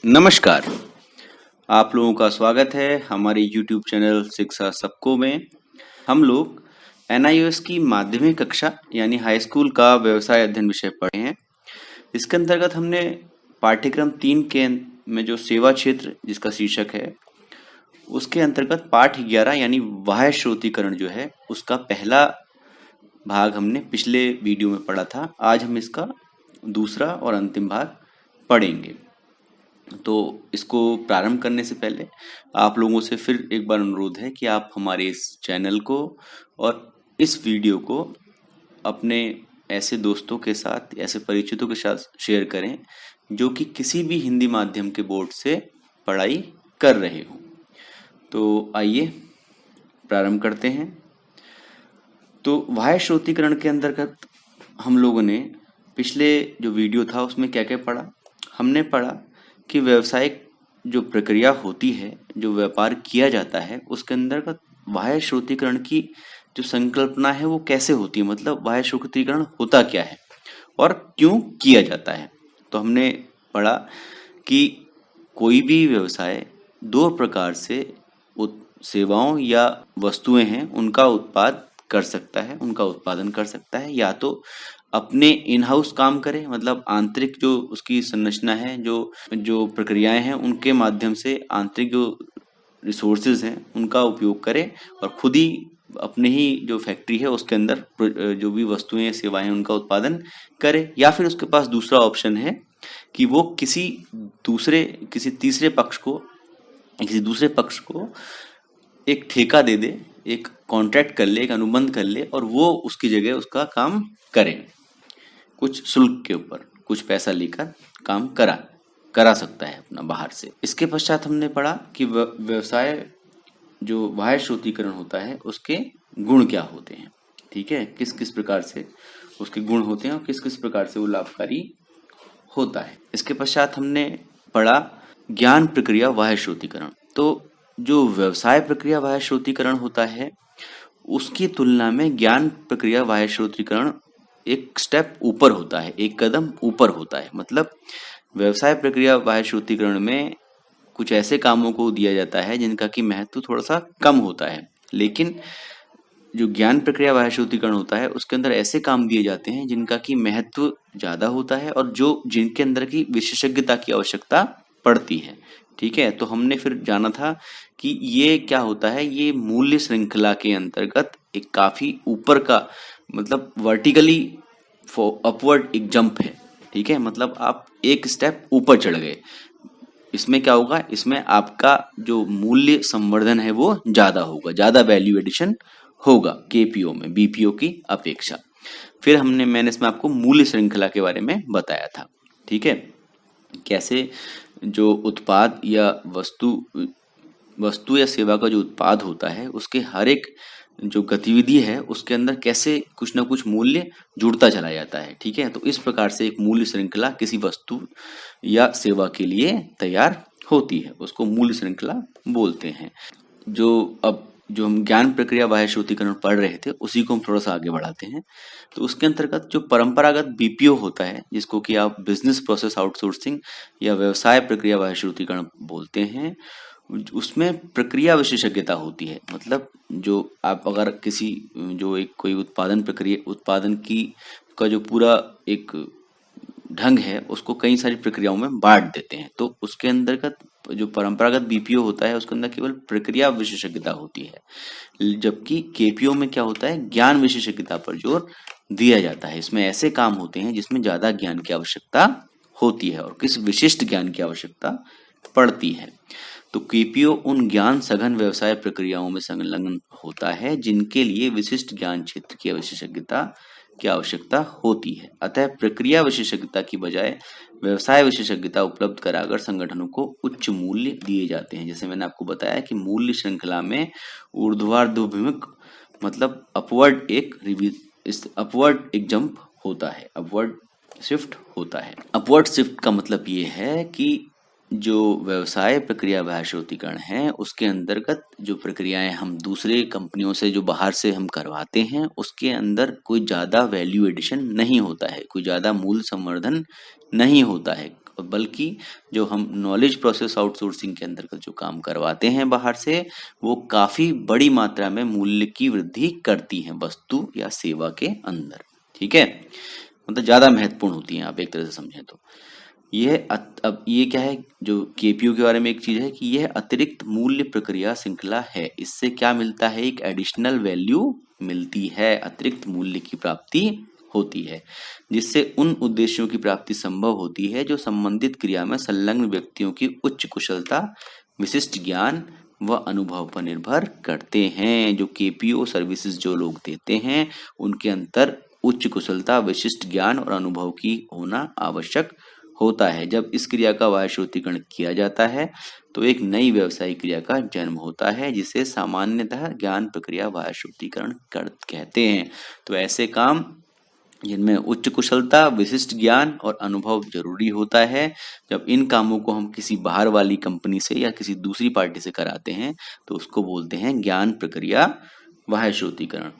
नमस्कार, आप लोगों का स्वागत है हमारे YouTube चैनल शिक्षा सबको में। हम लोग NIOS की माध्यमिक कक्षा यानी हाई स्कूल का व्यवसाय अध्ययन विषय पढ़े हैं। इसके अंतर्गत हमने पाठ्यक्रम 3 के में जो सेवा क्षेत्र जिसका शीर्षक है, उसके अंतर्गत पाठ 11 यानी बाह्य श्रोतीकरण जो है उसका पहला भाग हमने पिछले वीडियो में पढ़ा था। आज हम इसका दूसरा और अंतिम भाग पढ़ेंगे। तो इसको प्रारंभ करने से पहले आप लोगों से फिर एक बार अनुरोध है कि आप हमारे इस चैनल को और इस वीडियो को अपने ऐसे दोस्तों के साथ, ऐसे परिचितों के साथ शेयर करें जो कि किसी भी हिंदी माध्यम के बोर्ड से पढ़ाई कर रहे हो। तो आइए प्रारंभ करते हैं। तो बाह्य श्रोतीकरण के अंतर्गत हम लोगों ने पिछले जो वीडियो था उसमें क्या क्या पढ़ा। हमने पढ़ा कि व्यावसायिक जो प्रक्रिया होती है, जो व्यापार किया जाता है, उसके अंतर्गत बाह्य श्रोतीकरण की जो संकल्पना है वो कैसे होती है, मतलब बाह्य श्रोतीकरण होता क्या है और क्यों किया जाता है। तो हमने पढ़ा कि कोई भी व्यवसाय दो प्रकार से सेवाओं या वस्तुएं हैं उनका उत्पाद कर सकता है, उनका उत्पादन कर सकता है। या तो अपने इन हाउस काम करे, मतलब आंतरिक जो उसकी संरचना है, जो प्रक्रियाएं हैं उनके माध्यम से आंतरिक जो रिसोर्सेज हैं उनका उपयोग करे और खुद ही अपने ही जो फैक्ट्री है उसके अंदर जो भी वस्तुएं या सेवाएं हैं उनका उत्पादन करे। या फिर उसके पास दूसरा ऑप्शन है कि वो किसी तीसरे पक्ष को एक ठेका दे दे, एक कॉन्ट्रैक्ट कर ले, एक अनुबंध कर ले और वो उसकी जगह उसका काम करे, कुछ शुल्क के ऊपर कुछ पैसा लेकर काम करा सकता है अपना बाहर से। इसके पश्चात हमने पढ़ा कि व्यवसाय जो बाह्य श्रोतीकरण होता है उसके गुण क्या होते हैं, ठीक है, किस किस प्रकार से उसके गुण होते हैं और किस किस प्रकार से वो लाभकारी होता है। इसके पश्चात हमने पढ़ा ज्ञान प्रक्रिया बाह्य श्रोतीकरण। तो जो व्यवसाय प्रक्रिया बाह्य श्रोतीकरण होता है उसकी तुलना में ज्ञान प्रक्रिया बाह्य श्रोतीकरण एक स्टेप ऊपर होता है, एक कदम ऊपर होता है। मतलब व्यवसाय प्रक्रिया बाह्य श्रोतीकरण में कुछ ऐसे कामों को दिया जाता है जिनका कि महत्व थोड़ा सा कम होता है, लेकिन जो ज्ञान प्रक्रिया बाह्य श्रोतीकरण होता है उसके अंदर ऐसे काम दिए जाते हैं जिनका कि महत्व ज्यादा होता है और जिनके अंदर की विशेषज्ञता की आवश्यकता पड़ती है, ठीक है। तो हमने फिर जाना था कि ये क्या होता है, ये मूल्य श्रृंखला के अंतर्गत एक काफी ऊपर का, मतलब वर्टिकली अपवर्ड एक जंप है, ठीक है। मतलब आप एक स्टेप ऊपर चढ़ गए। इसमें क्या होगा, इसमें आपका जो मूल्य संवर्धन है वो ज्यादा होगा, ज्यादा वैल्यू एडिशन होगा केपीओ में बीपीओ की अपेक्षा। फिर मैंने इसमें आपको मूल्य श्रृंखला के बारे में बताया था, ठीक है, कैसे जो उत्पाद या वस्तु या सेवा का जो उत्पाद होता है उसके हर एक जो गतिविधि है उसके अंदर कैसे कुछ ना कुछ मूल्य जुड़ता चला जाता है, ठीक है। तो इस प्रकार से एक मूल्य श्रृंखला किसी वस्तु या सेवा के लिए तैयार होती है, उसको मूल्य श्रृंखला बोलते हैं। जो हम ज्ञान प्रक्रिया बाह्य श्रोतीकरण पढ़ रहे थे उसी को हम थोड़ा सा आगे बढ़ाते हैं। तो उसके अंतर्गत जो परंपरागत बीपीओ होता है, जिसको कि आप बिजनेस प्रोसेस आउटसोर्सिंग या व्यवसाय प्रक्रिया बाह्य श्रोतीकरण बोलते हैं, उसमें प्रक्रिया विशेषज्ञता होती है। मतलब जो आप अगर कोई उत्पादन की का जो पूरा एक ढंग है उसको कई सारी प्रक्रियाओं में बांट देते हैं, तो उसके अंतर्गत जो परंपरागत बीपीओ होता है उसके अंदर केवल प्रक्रिया विशेषज्ञता होती है, जबकि केपीओ में क्या होता है, ज्ञान विशेषज्ञता पर जोर दिया जाता है। इसमें ऐसे काम होते हैं जिसमें ज्यादा ज्ञान की आवश्यकता होती है और किस विशिष्ट ज्ञान की आवश्यकता पड़ती है। तो केपीओ उन ज्ञान सघन व्यवसाय प्रक्रियाओं में संलग्न होता है जिनके लिए विशिष्ट ज्ञान क्षेत्र की विशेषज्ञता की आवश्यकता होती है। अतः प्रक्रिया विशेषज्ञता की बजाय व्यवसाय विशेषज्ञता उपलब्ध कराकर संगठनों को उच्च मूल्य दिए जाते हैं। जैसे मैंने आपको बताया कि मूल्य श्रृंखला में ऊर्ध्वाधोभिमुख, मतलब अपवर्ड एक जंप होता है, अपवर्ड शिफ्ट होता है। अपवर्ड शिफ्ट का मतलब ये है कि जो व्यवसाय प्रक्रिया बाह्य श्रोतीकरण है उसके अंतर्गत जो प्रक्रियाएं हम दूसरे कंपनियों से जो बाहर से हम करवाते हैं उसके अंदर कोई ज्यादा वैल्यू एडिशन नहीं होता है, कोई ज्यादा मूल्य संवर्धन नहीं होता है, बल्कि जो हम नॉलेज प्रोसेस आउटसोर्सिंग के अंतर्गत जो काम करवाते हैं बाहर से, वो काफी बड़ी मात्रा में मूल्य की वृद्धि करती हैं वस्तु या सेवा के अंदर। ठीक है, मतलब ज्यादा महत्वपूर्ण होती हैं, आप एक तरह से समझें तो। अब ये क्या है, जो केपीयू के बारे में एक चीज है कि यह अतिरिक्त मूल्य प्रक्रिया श्रृंखला है। इससे क्या मिलता है, एक एडिशनल वैल्यू मिलती है, अतिरिक्त मूल्य की प्राप्ति होती है, जिससे उन उद्देश्यों की प्राप्ति संभव होती है जो संबंधित क्रिया में संलग्न व्यक्तियों की उच्च कुशलता, विशिष्ट ज्ञान व अनुभव पर निर्भर करते हैं। जो केपीओ सर्विसेज जो लोग देते हैं, उनके अंतर उच्च कुशलता, विशिष्ट ज्ञान और अनुभव की होना आवश्यक होता है। जब इस क्रिया का बाह्य श्रोतीकरण किया जाता है तो एक नई व्यवसायिक क्रिया का जन्म होता है, जिसे सामान्यतः ज्ञान प्रक्रिया बाह्य श्रोतीकरण कहते हैं। तो ऐसे काम जिनमें उच्च कुशलता, विशिष्ट ज्ञान और अनुभव जरूरी होता है, जब इन कामों को हम किसी बाहर वाली कंपनी से या किसी दूसरी पार्टी से कराते हैं तो उसको बोलते हैं ज्ञान प्रक्रिया बाह्य श्रोतीकरण।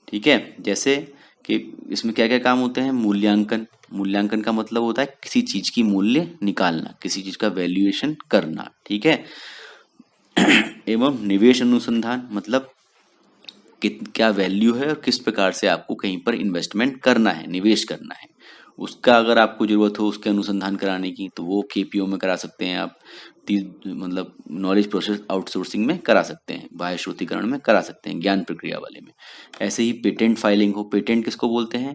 ठीक है, जैसे कि इसमें क्या क्या काम होते हैं, मूल्यांकन। मूल्यांकन का मतलब होता है किसी चीज की मूल्य निकालना, किसी चीज का वैल्यूएशन करना। ठीक है, एवं निवेश अनुसंधान, मतलब क्या वैल्यू है और किस प्रकार से आपको कहीं पर इन्वेस्टमेंट करना है, निवेश करना है, उसका अगर आपको जरूरत हो उसके अनुसंधान कराने की, तो वो केपीओ में करा सकते हैं आप। मतलब नॉलेज प्रोसेस आउटसोर्सिंग में करा सकते हैं, बाह्य श्रोतीकरण में करा सकते हैं, ज्ञान प्रक्रिया वाले में। ऐसे ही पेटेंट फाइलिंग हो, पेटेंट किसको बोलते हैं,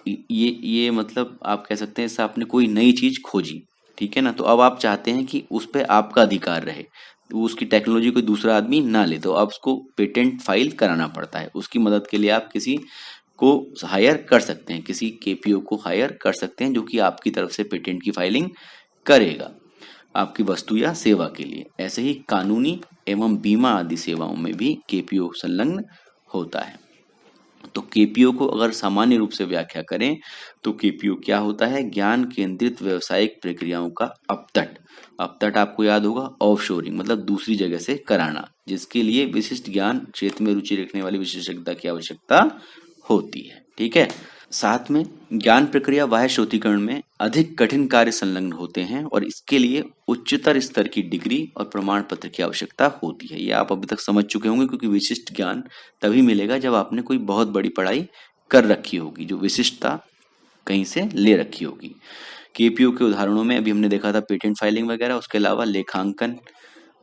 ये मतलब आप कह सकते हैं जैसे आपने कोई नई चीज खोजी, ठीक है ना, तो अब आप चाहते हैं कि उस पर आपका अधिकार रहे, तो उसकी टेक्नोलॉजी कोई दूसरा आदमी ना ले, तो आप उसको पेटेंट फाइल कराना पड़ता है। उसकी मदद के लिए आप किसी को हायर कर सकते हैं, किसी केपीओ को हायर कर सकते हैं जो कि आपकी तरफ से पेटेंट की फाइलिंग करेगा आपकी वस्तु या सेवा के लिए। ऐसे ही कानूनी एवं बीमा आदि सेवाओं में भी केपीओ संलग्न होता है। तो केपीओ को अगर सामान्य रूप से व्याख्या करें तो केपीओ क्या होता है, ज्ञान केंद्रित व्यावसायिक प्रक्रियाओं का अपतट। अपतट आपको याद होगा, ऑफशोरिंग मतलब दूसरी जगह से कराना, जिसके लिए विशिष्ट ज्ञान क्षेत्र में रुचि रखने वाली विशेषज्ञता की आवश्यकता होती है। ठीक है, साथ में ज्ञान प्रक्रिया बाह्य श्रोतीकरण में अधिक कठिन कार्य संलग्न होते हैं और इसके लिए उच्चतर स्तर की डिग्री और प्रमाण पत्र की आवश्यकता होती है। ये आप अभी तक समझ चुके होंगे, क्योंकि विशिष्ट ज्ञान तभी मिलेगा जब आपने कोई बहुत बड़ी पढ़ाई कर रखी होगी, जो विशिष्टता कहीं से ले रखी होगी। केपीओ के उदाहरणों में अभी हमने देखा था पेटेंट फाइलिंग वगैरह, उसके अलावा लेखांकन,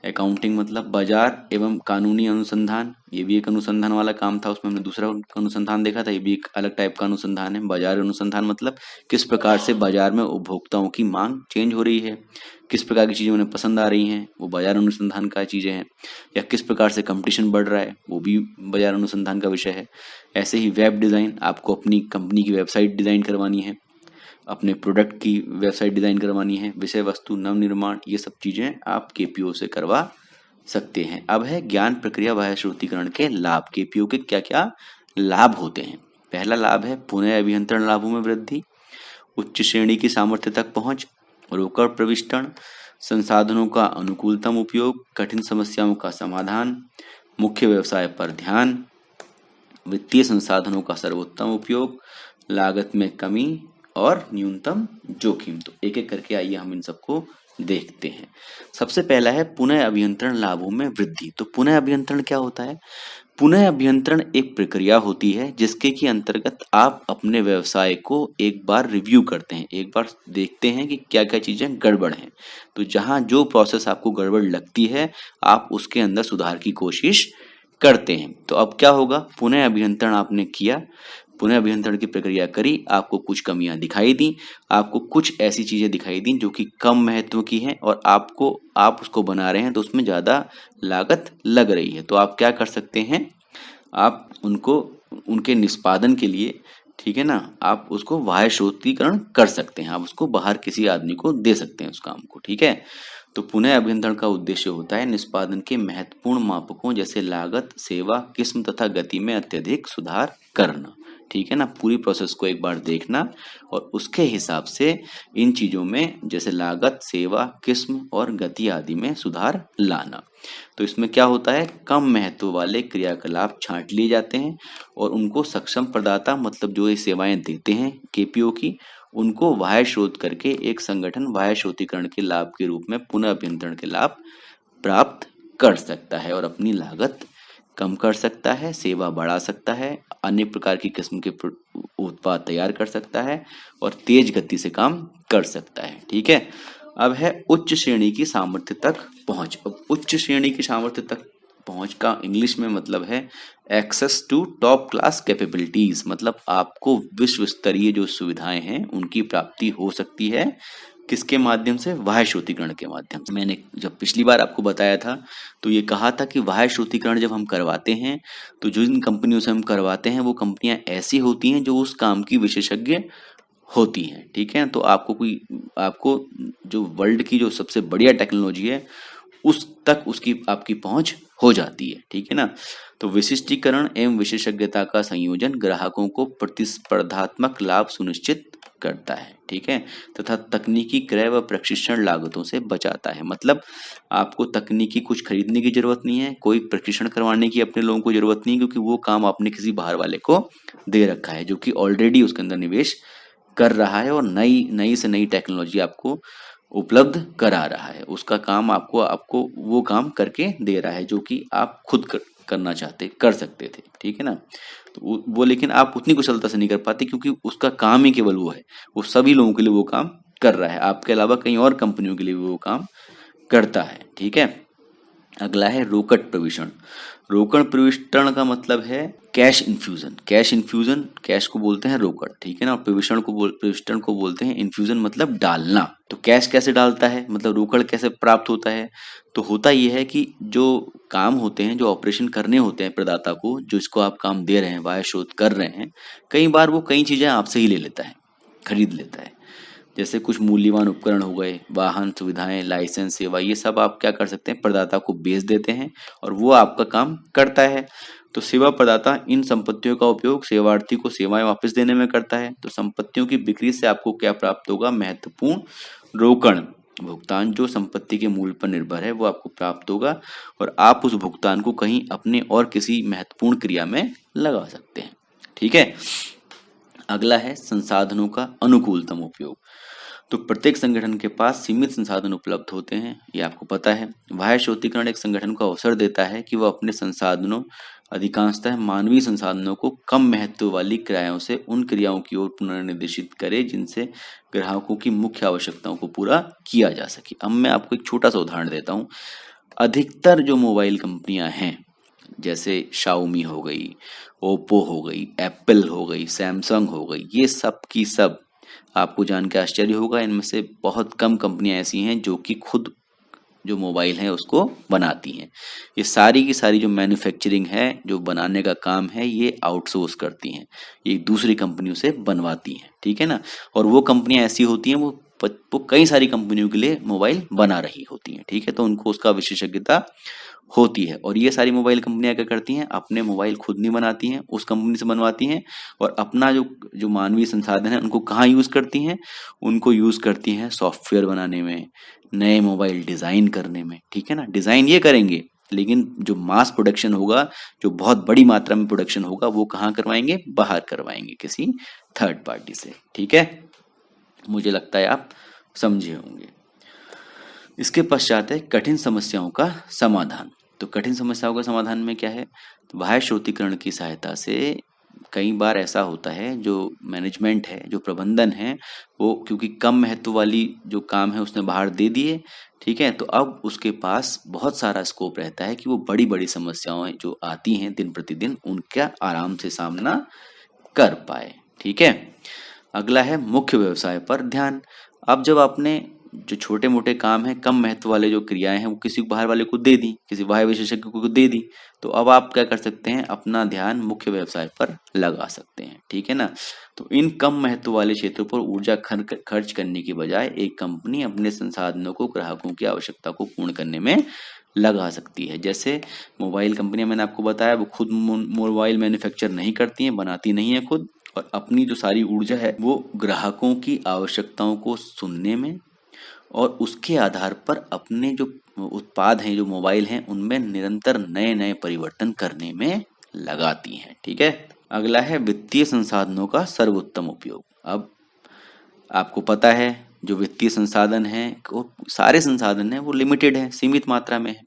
अकाउंटिंग मतलब बाजार एवं कानूनी अनुसंधान, ये भी एक अनुसंधान वाला काम था, उसमें हमने दूसरा अनुसंधान देखा था, ये भी एक अलग टाइप का अनुसंधान है। बाजार अनुसंधान मतलब किस प्रकार से बाजार में उपभोक्ताओं की मांग चेंज हो रही है, किस प्रकार की चीजें उन्हें पसंद आ रही हैं, वो बाजार अनुसंधान का चीजें हैं। या किस प्रकार से कंपटीशन बढ़ रहा है, वो भी बाजार अनुसंधान का विषय है। ऐसे ही वेब डिजाइन, आपको अपनी कंपनी की वेबसाइट डिजाइन करवानी है, अपने प्रोडक्ट की वेबसाइट डिजाइन करवानी है, विषय वस्तु नव निर्माण, ये सब चीजें आप केपीओ से करवा सकते हैं। अब है ज्ञान प्रक्रिया बाह्य श्रोतीकरण के लाभ। केपीओ के क्या क्या लाभ होते हैं। पहला लाभ है पुनः अभियंत्रण लाभों में वृद्धि, उच्च श्रेणी की सामर्थ्य तक पहुंच, रोकड़ प्रविष्टन, संसाधनों का अनुकूलतम उपयोग, कठिन समस्याओं का समाधान, मुख्य व्यवसाय पर ध्यान, वित्तीय संसाधनों का सर्वोत्तम उपयोग, लागत में कमी और न्यूनतम जोखिम। तो एक एक करके आइए हम इन सबको देखते हैं। सबसे पहला है पुनः अभियंत्रण लाभों में वृद्धि। तो पुनः अभियंत्रण क्या होता है? पुनः अभियंत्रण एक प्रक्रिया होती है जिसके की अंतर्गत आप अपने व्यवसाय को एक बार रिव्यू करते हैं, एक बार देखते हैं कि क्या क्या चीजें गड़बड़ हैं। तो जहां जो प्रोसेस आपको गड़बड़ लगती है आप उसके अंदर सुधार की कोशिश करते हैं। तो अब क्या होगा, पुनः अभियंत्रण आपने किया, पुनः अभियंत्रण की प्रक्रिया करी, आपको कुछ कमियां दिखाई दी, आपको कुछ ऐसी चीजें दिखाई दी जो कि कम महत्व की हैं और आप उसको बना रहे हैं तो उसमें ज्यादा लागत लग रही है। तो आप क्या कर सकते हैं, आप उनको उनके निष्पादन के लिए, ठीक है ना, आप उसको बाह्य श्रोतीकरण कर सकते हैं, आप उसको बाहर किसी आदमी को दे सकते हैं उस काम को। ठीक है, तो पुनः अभियंत्रण का उद्देश्य होता है निष्पादन के महत्वपूर्ण मापकों जैसे लागत, सेवा, किस्म तथा गति में अत्यधिक सुधार करना। ठीक है ना, पूरी प्रोसेस को एक बार देखना और उसके हिसाब से इन चीजों में जैसे लागत, सेवा, किस्म और गति आदि में सुधार लाना। तो इसमें क्या होता है, कम महत्व वाले क्रियाकलाप छांट लिए जाते हैं और उनको सक्षम प्रदाता मतलब जो ये सेवाएं देते हैं केपीओ की, उनको बाह्य स्रोत करके एक संगठन बाह्य स्रोतीकरण के लाभ के रूप में पुनः अभियंत्रण के लाभ प्राप्त कर सकता है और अपनी लागत कम कर सकता है, सेवा बढ़ा सकता है, अन्य प्रकार की किस्म के उत्पाद तैयार कर सकता है और तेज गति से काम कर सकता है। ठीक है। अब है उच्च श्रेणी की सामर्थ्य तक पहुंच। अब उच्च श्रेणी की सामर्थ्य तक पहुंच का इंग्लिश में मतलब है access to top class capabilities, मतलब आपको विश्व स्तरीय जो सुविधाएं हैं उनकी प्राप्ति हो सकती है। किसके माध्यम से? बाह्य श्रोतीकरण के माध्यम से। मैंने जब पिछली बार आपको बताया था तो ये कहा था कि बाह्य श्रोतीकरण जब हम करवाते हैं तो जिन कंपनियों से हम करवाते हैं वो कंपनियां ऐसी होती हैं जो उस काम की विशेषज्ञ होती हैं। ठीक है। तो आपको जो वर्ल्ड की जो सबसे बढ़िया टेक्नोलॉजी है उस तक उसकी आपकी पहुंच हो जाती है। ठीक है ना। तो विशिष्टीकरण एवं विशेषज्ञता का संयोजन ग्राहकों को प्रतिस्पर्धात्मक लाभ सुनिश्चित करता है। ठीक है। तथा तकनीकी क्रय व प्रशिक्षण लागतों से बचाता है। मतलब आपको तकनीकी कुछ खरीदने की जरूरत नहीं है, कोई प्रशिक्षण करवाने की अपने लोगों को जरूरत नहीं है, क्योंकि वो काम आपने किसी बाहर वाले को दे रखा है जो कि ऑलरेडी उसके अंदर निवेश कर रहा है और नई से नई टेक्नोलॉजी आपको उपलब्ध करा रहा है। उसका काम आपको वो काम करके दे रहा है जो कि आप खुद करना चाहते कर सकते थे। ठीक है ना। तो वो लेकिन आप उतनी कुशलता से नहीं कर पाते क्योंकि उसका काम ही केवल वो है, वो सभी लोगों के लिए वो काम कर रहा है, आपके अलावा कई और कंपनियों के लिए भी वो काम करता है। ठीक है। अगला है रोकड़ प्रविष्टन। रोकड़ प्रविष्टन का मतलब है कैश इन्फ्यूजन। कैश को बोलते हैं रोकड़। ठीक है ना। प्रविष्टन को बोलते हैं इन्फ्यूजन, मतलब डालना। तो कैश कैसे डालता है, मतलब रोकड़ कैसे प्राप्त होता है? तो होता यह है कि जो काम होते हैं, जो ऑपरेशन करने होते हैं प्रदाता को, जो इसको आप काम दे रहे हैं, बाह्य स्रोत कर रहे हैं, कई बार वो कई चीजें आपसे ही ले लेता है, खरीद लेता है। जैसे कुछ मूल्यवान उपकरण हो गए, वाहन सुविधाएं, लाइसेंस, सेवा, ये सब आप क्या कर सकते हैं, प्रदाता को बेच देते हैं और वो आपका काम करता है। तो सेवा प्रदाता इन संपत्तियों का उपयोग सेवार्थी को सेवाएं वापस देने में करता है। तो संपत्तियों की बिक्री से आपको क्या प्राप्त होगा? महत्वपूर्ण रोकड़ भुगतान जो संपत्ति के मूल्य पर निर्भर है वो आपको प्राप्त होगा और आप उस भुगतान को कहीं अपने और किसी महत्वपूर्ण क्रिया में लगा सकते हैं। ठीक है। अगला है संसाधनों का अनुकूलतम उपयोग। तो प्रत्येक संगठन के पास सीमित संसाधन उपलब्ध होते हैं, ये आपको पता है। बाह्य स्रोतीकरण एक संगठन को अवसर देता है कि वह अपने संसाधनों, अधिकांशतः मानवीय संसाधनों को कम महत्व वाली क्रियाओं से उन क्रियाओं की ओर पुनर्निर्देशित करे जिनसे ग्राहकों की मुख्य आवश्यकताओं को पूरा किया जा सके। अब मैं आपको एक छोटा सा उदाहरण देता हूँ। अधिकतर जो मोबाइल कंपनियां हैं, जैसे शाओमी हो गई, ओप्पो हो गई, एप्पल हो गई, सैमसंग हो गई, ये सब की सब आपको जान के आश्चर्य होगा, इनमें से बहुत कम कंपनियां ऐसी हैं जो कि खुद जो मोबाइल है उसको बनाती हैं। ये सारी की सारी जो मैन्युफैक्चरिंग है, जो बनाने का काम है, ये आउटसोर्स करती हैं, ये दूसरी कंपनियों से बनवाती हैं। ठीक है ना। और वो कंपनियां ऐसी होती हैं, वो कई सारी कंपनियों के लिए मोबाइल बना रही होती हैं। ठीक है। तो उनको उसका विशेषज्ञता होती है और ये सारी मोबाइल कंपनियां क्या करती हैं, अपने मोबाइल खुद नहीं बनाती हैं, उस कंपनी से बनवाती हैं और अपना जो जो मानवीय संसाधन है उनको कहाँ यूज करती हैं, उनको यूज करती हैं सॉफ्टवेयर बनाने में, नए मोबाइल डिजाइन करने में। ठीक है ना। डिजाइन ये करेंगे लेकिन जो मास प्रोडक्शन होगा, जो बहुत बड़ी मात्रा में प्रोडक्शन होगा, वो कहाँ करवाएंगे? बाहर करवाएंगे किसी थर्ड पार्टी से। ठीक है। मुझे लगता है आप समझे होंगे। इसके पश्चात है कठिन समस्याओं का समाधान। तो कठिन समस्याओं का समाधान में क्या है? तो बाह्य स्रोतीकरण की सहायता से कई बार ऐसा होता है, जो मैनेजमेंट है, जो प्रबंधन है, वो क्योंकि कम महत्व वाली जो काम है उसने बाहर दे दिए। ठीक है। तो अब उसके पास बहुत सारा स्कोप रहता है कि वो बड़ी बड़ी समस्याएं जो आती हैं दिन प्रतिदिन, उनका आराम से सामना कर पाए। ठीक है। अगला है मुख्य व्यवसाय पर ध्यान। अब जब आपने जो छोटे मोटे काम है, कम महत्व वाले जो क्रियाएं हैं, वो किसी बाहर वाले को दे दी, किसी बाह्य विशेषज्ञ को दे दी, तो अब आप क्या कर सकते हैं? अपना ध्यान मुख्य व्यवसाय पर लगा सकते हैं। ठीक है ना। तो इन कम महत्व वाले क्षेत्रों पर ऊर्जा खर्च करने की बजाय एक कंपनी अपने संसाधनों को ग्राहकों की आवश्यकता को पूर्ण करने में लगा सकती है। जैसे मोबाइल कंपनियां, मैंने आपको बताया, वो खुद मोबाइल मैन्युफैक्चर नहीं करती हैं, बनाती नहीं है खुद, और अपनी जो सारी ऊर्जा है वो ग्राहकों की आवश्यकताओं को सुनने में और उसके आधार पर अपने जो उत्पाद हैं, जो मोबाइल हैं, उनमें निरंतर नए नए परिवर्तन करने में लगाती हैं। ठीक है। अगला है वित्तीय संसाधनों का सर्वोत्तम उपयोग। अब आपको पता है जो वित्तीय संसाधन है, वो सारे संसाधन है वो लिमिटेड है, सीमित मात्रा में है।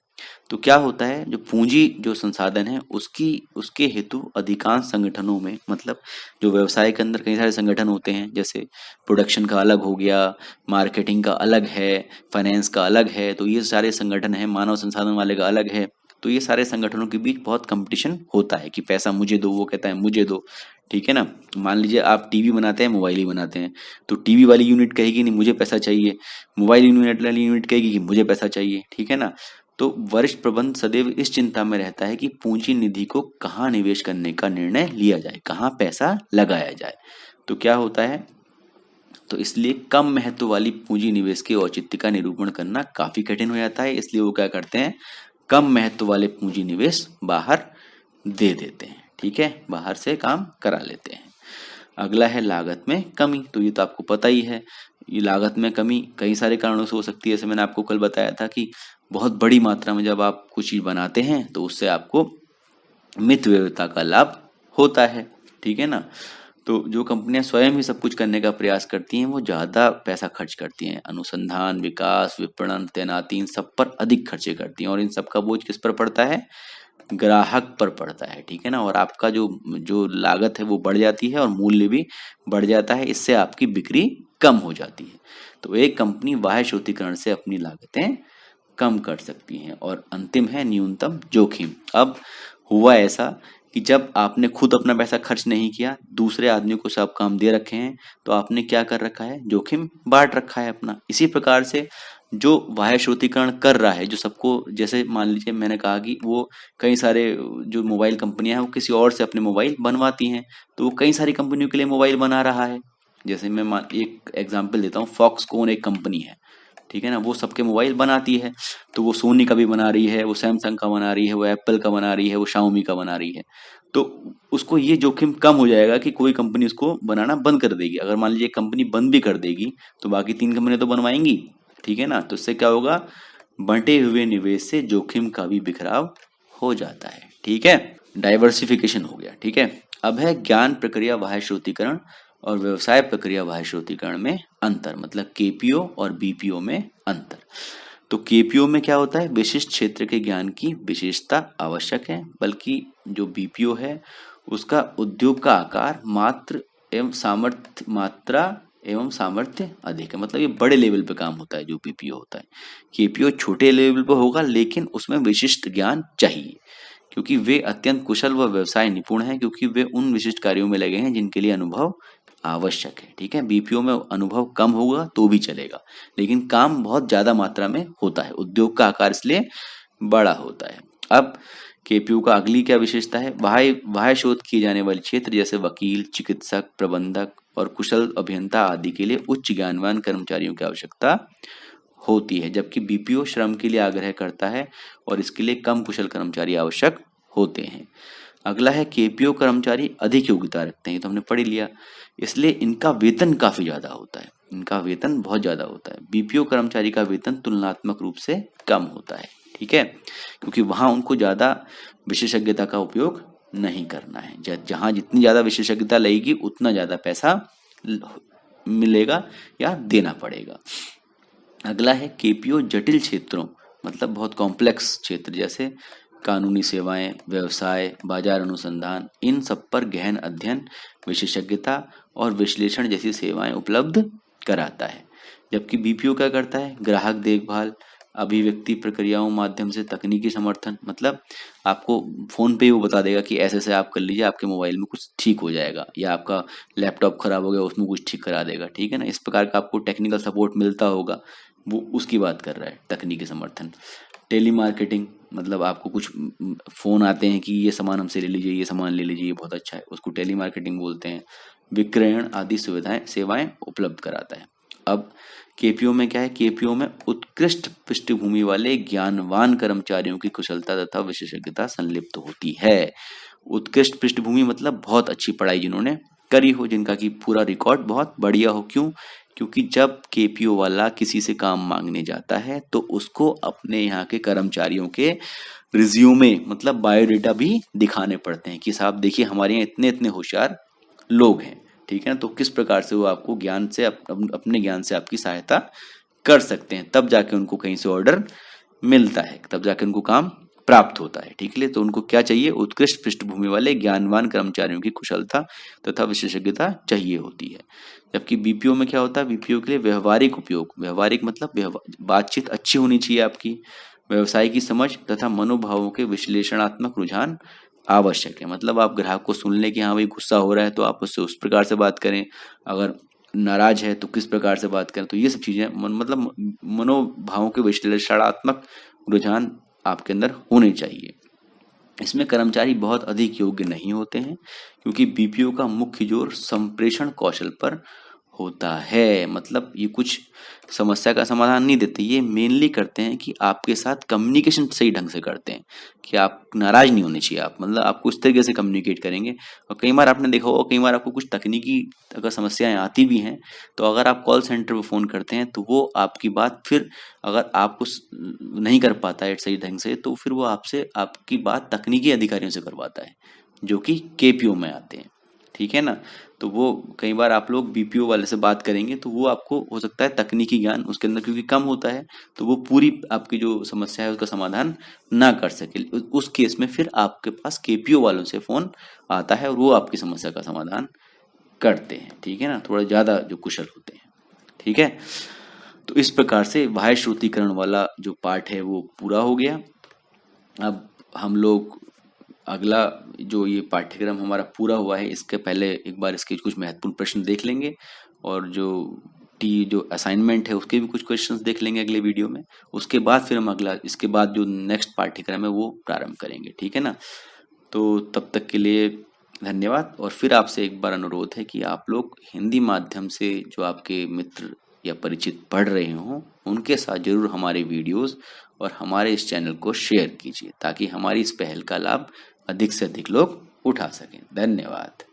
तो क्या होता है, जो पूंजी जो संसाधन है उसके हेतु अधिकांश संगठनों में, मतलब जो व्यवसाय के अंदर कई सारे संगठन होते हैं, जैसे प्रोडक्शन का अलग हो गया, मार्केटिंग का अलग है, फाइनेंस का अलग है, तो ये सारे संगठन है, मानव संसाधन वाले का अलग है। तो ये सारे संगठनों के बीच बहुत कंपटीशन होता है कि पैसा मुझे दो, वो कहता है मुझे दो। ठीक है ना। मान लीजिए आप टीवी बनाते हैं, मोबाइल ही बनाते हैं, तो टीवी वाली यूनिट कहेगी नहीं मुझे पैसा चाहिए, मोबाइल यूनिट वाली यूनिट कहेगी कि मुझे पैसा चाहिए। ठीक है ना। तो वरिष्ठ प्रबंध सदैव इस चिंता में रहता है कि पूंजी निधि को कहाँ निवेश करने का निर्णय लिया जाए, कहाँ पैसा लगाया जाए। तो क्या होता है, तो इसलिए कम महत्व वाली पूंजी निवेश के औचित्य का निरूपण करना काफी कठिन हो जाता है। इसलिए वो क्या करते हैं, कम महत्व वाले पूंजी निवेश बाहर दे देते हैं। ठीक है, बाहर से काम करा लेते हैं। अगला है लागत में कमी। तो ये तो आपको पता ही है, ये लागत में कमी कई सारे कारणों से हो सकती है। जैसे मैंने आपको कल बताया था कि बहुत बड़ी मात्रा में जब आप कुछ चीज बनाते हैं तो उससे आपको मित व्ययता का लाभ होता है। ठीक है ना। तो जो कंपनियां स्वयं ही सब कुछ करने का प्रयास करती हैं वो ज्यादा पैसा खर्च करती हैं, अनुसंधान, विकास, विपणन, तैनाती, इन सब पर अधिक खर्चे करती हैं, और इन सब का बोझ किस पर पड़ता है, ग्राहक पर पड़ता है। ठीक है ना। और आपका जो जो लागत है वो बढ़ जाती है और मूल्य भी बढ़ जाता है, इससे आपकी बिक्री कम हो जाती है। तो एक कंपनी बाह्य स्रोतीकरण से अपनी लागतें कम कर सकती हैं। और अंतिम है न्यूनतम जोखिम। अब हुआ ऐसा कि जब आपने खुद अपना पैसा खर्च नहीं किया, दूसरे आदमी को सब काम दे रखे हैं, तो आपने क्या कर रखा है, जोखिम बांट रखा है अपना। इसी प्रकार से जो बाह्य स्रोतीकरण कर रहा है, जो सबको, जैसे मान लीजिए मैंने कहा कि वो कई सारे जो मोबाइल कंपनियां हैं वो किसी और से अपने मोबाइल बनवाती हैं, तो वो कई सारी कंपनियों के लिए मोबाइल बना रहा है। जैसे मैं एक एग्जांपल देता हूँ, फॉक्सकॉन एक कंपनी है। ठीक है ना। वो सबके मोबाइल बनाती है, तो वो सोनी का भी बना रही है, वो सैमसंग का बना रही है, वो एप्पल का बना रही है, वो शाओमी का बना रही है। तो उसको ये जोखिम कम हो जाएगा कि कोई कंपनी उसको बनाना बंद कर देगी। अगर मान लीजिए कंपनी बंद भी कर देगी तो बाकी 3 कंपनियां तो बनवाएंगी। ठीक है ना। तो इससे क्या होगा, बंटे हुए निवेश से जोखिम का भी बिखराव हो जाता है। ठीक है, डाइवर्सिफिकेशन हो गया। ठीक है। अब है ज्ञान प्रक्रिया बाह्य स्रोतीकरण और व्यवसाय प्रक्रिया बाह्य स्रोतीकरण में अंतर, मतलब केपीओ और बीपीओ में अंतर। तो केपीओ में क्या होता है, विशिष्ट क्षेत्र के ज्ञान की विशेषता आवश्यक है, बल्कि जो बीपीओ है उसका उद्योग का आकार मात्र एवं सामर्थ्य मात्रा एवं सामर्थ्य अधिक है। मतलब ये बड़े लेवल पे काम होता है जो बीपीओ होता है। केपीओ छोटे लेवल पे होगा लेकिन उसमें विशिष्ट ज्ञान चाहिए, क्योंकि वे अत्यंत कुशल व व्यवसाय निपुण हैं, क्योंकि वे उन विशिष्ट कार्यों में लगे हैं जिनके लिए अनुभव आवश्यक है। ठीक है। बीपीओ में अनुभव कम होगा तो भी चलेगा, लेकिन काम बहुत ज्यादा मात्रा में होता है, उद्योग का आकार इसलिए बड़ा होता है। अब केपीयू का अगली क्या विशेषता है, बाह्य शोध किए जाने वाले क्षेत्र जैसे वकील, चिकित्सक, प्रबंधक और कुशल अभियंता आदि के लिए उच्च ज्ञानवान कर्मचारियों की आवश्यकता होती है, जबकि बीपीओ श्रम के लिए आग्रह करता है और इसके लिए कम कुशल कर्मचारी आवश्यक होते हैं। अगला है केपीओ कर्मचारी अधिक योग्यता रखते हैं, तो हमने पढ़ लिया, इसलिए इनका वेतन काफी ज्यादा होता है, इनका वेतन बहुत ज्यादा होता है। बीपीओ कर्मचारी का वेतन तुलनात्मक रूप से कम होता है। ठीक है, क्योंकि वहां उनको ज्यादा विशेषज्ञता का उपयोग नहीं करना है। जहां जितनी ज्यादा विशेषज्ञता लगेगी उतना ज्यादा पैसा मिलेगा या देना पड़ेगा। अगला है केपीओ जटिल क्षेत्रों, मतलब बहुत कॉम्प्लेक्स क्षेत्र जैसे कानूनी सेवाएं, व्यवसाय, बाजार अनुसंधान, इन सब पर गहन अध्ययन, विशेषज्ञता और विश्लेषण जैसी सेवाएं उपलब्ध कराता है। जबकि बीपीओ क्या करता है, ग्राहक देखभाल, अभिव्यक्ति प्रक्रियाओं माध्यम से तकनीकी समर्थन, मतलब आपको फोन पे वो बता देगा कि ऐसे ऐसे आप कर लीजिए, आपके मोबाइल में कुछ ठीक हो जाएगा, या आपका लैपटॉप खराब हो गया उसमें कुछ ठीक करा देगा। ठीक है ना। इस प्रकार का आपको टेक्निकल सपोर्ट मिलता होगा, वो उसकी बात कर रहा है, तकनीकी समर्थन। टेली मार्केटिंग, मतलब आपको कुछ फोन आते हैं कि ये सामान हमसे ले लीजिए, ये सामान ले लीजिए, ये बहुत अच्छा है, उसको टेली मार्केटिंग बोलते हैं। विक्रयण आदि सुविधाएं सेवाएं उपलब्ध कराता है। अब केपीओ में क्या है, केपीओ में उत्कृष्ट पृष्ठभूमि वाले ज्ञानवान कर्मचारियों की कुशलता तथा विशेषज्ञता संलिप्त होती है। उत्कृष्ट पृष्ठभूमि मतलब बहुत अच्छी पढ़ाई जिन्होंने करी हो, जिनका की पूरा रिकॉर्ड बहुत बढ़िया हो। क्यों, क्योंकि जब केपीओ वाला किसी से काम मांगने जाता है तो उसको अपने यहाँ के कर्मचारियों के रिज्यूमे, मतलब बायोडेटा भी दिखाने पड़ते हैं कि साहब देखिए हमारे यहाँ इतने इतने होशियार लोग हैं। ठीक है ना। तो किस प्रकार से वो आपको ज्ञान से अपने ज्ञान से आपकी सहायता कर सकते हैं, तब जाके उनको कहीं से ऑर्डर मिलता है, तब जाके उनको काम प्राप्त होता है। ठीक है, तो उनको क्या चाहिए, उत्कृष्ट पृष्ठभूमि वाले ज्ञानवान कर्मचारियों की कुशलता तथा विशेषज्ञता चाहिए होती है। जबकि बीपीओ में क्या होता है, बीपीओ के लिए व्यवहारिक उपयोग, व्यवहारिक मतलब बातचीत अच्छी होनी चाहिए आपकी, व्यवसाय की समझ तथा मनोभावों के विश्लेषणात्मक रुझान आवश्यक है। मतलब आप ग्राहक को सुन लें कि हाँ भाई गुस्सा हो रहा है तो आप उससे उस प्रकार से बात करें, अगर नाराज है तो किस प्रकार से बात करें। तो ये सब चीजें मतलब मनोभावों के विश्लेषणात्मक रुझान आपके अंदर होने चाहिए। इसमें कर्मचारी बहुत अधिक योग्य नहीं होते हैं, क्योंकि बीपीओ का मुख्य जोर संप्रेषण कौशल पर होता है। मतलब ये कुछ समस्या का समाधान नहीं देते, ये मेनली करते हैं कि आपके साथ कम्युनिकेशन सही ढंग से करते हैं, कि आप नाराज नहीं होने चाहिए, आप मतलब आपको इस तरीके से कम्युनिकेट करेंगे। और कई बार आपने देखा होगा, कई बार आपको कुछ तकनीकी अगर समस्याएं आती भी हैं, तो अगर आप कॉल सेंटर पर फोन करते हैं तो वो आपकी बात फिर अगर आपको नहीं कर पाता है सही ढंग से, तो फिर वो आपसे आपकी बात तकनीकी अधिकारियों से करवाता है, जो कि केपीओ में आते हैं। ठीक है ना। तो वो कई बार आप लोग बीपीओ वाले से बात करेंगे तो वो आपको हो सकता है तकनीकी ज्ञान उसके अंदर क्योंकि कम होता है, तो वो पूरी आपकी जो समस्या है उसका समाधान ना कर सके। उस केस में फिर आपके पास केपीओ वालों से फोन आता है और वो आपकी समस्या का समाधान करते हैं। ठीक है ना, थोड़ा ज्यादा जो कुशल होते हैं। ठीक है, तो इस प्रकार से बाह्य श्रुतिकरण वाला जो पार्ट है वो पूरा हो गया। अब हम लोग अगला जो ये पाठ्यक्रम हमारा पूरा हुआ है, इसके पहले एक बार इसके कुछ महत्वपूर्ण प्रश्न देख लेंगे, और जो असाइनमेंट है उसके भी कुछ क्वेश्चंस देख लेंगे अगले वीडियो में। उसके बाद फिर हम अगला इसके बाद जो नेक्स्ट पाठ्यक्रम है वो प्रारंभ करेंगे। ठीक है ना। तो तब तक के लिए धन्यवाद। और फिर आपसे एक बार अनुरोध है कि आप लोग हिंदी माध्यम से जो आपके मित्र या परिचित पढ़ रहे हों, उनके साथ जरूर हमारे वीडियोस और हमारे इस चैनल को शेयर कीजिए, ताकि हमारी इस पहल का लाभ अधिक से अधिक लोग उठा सकें। धन्यवाद।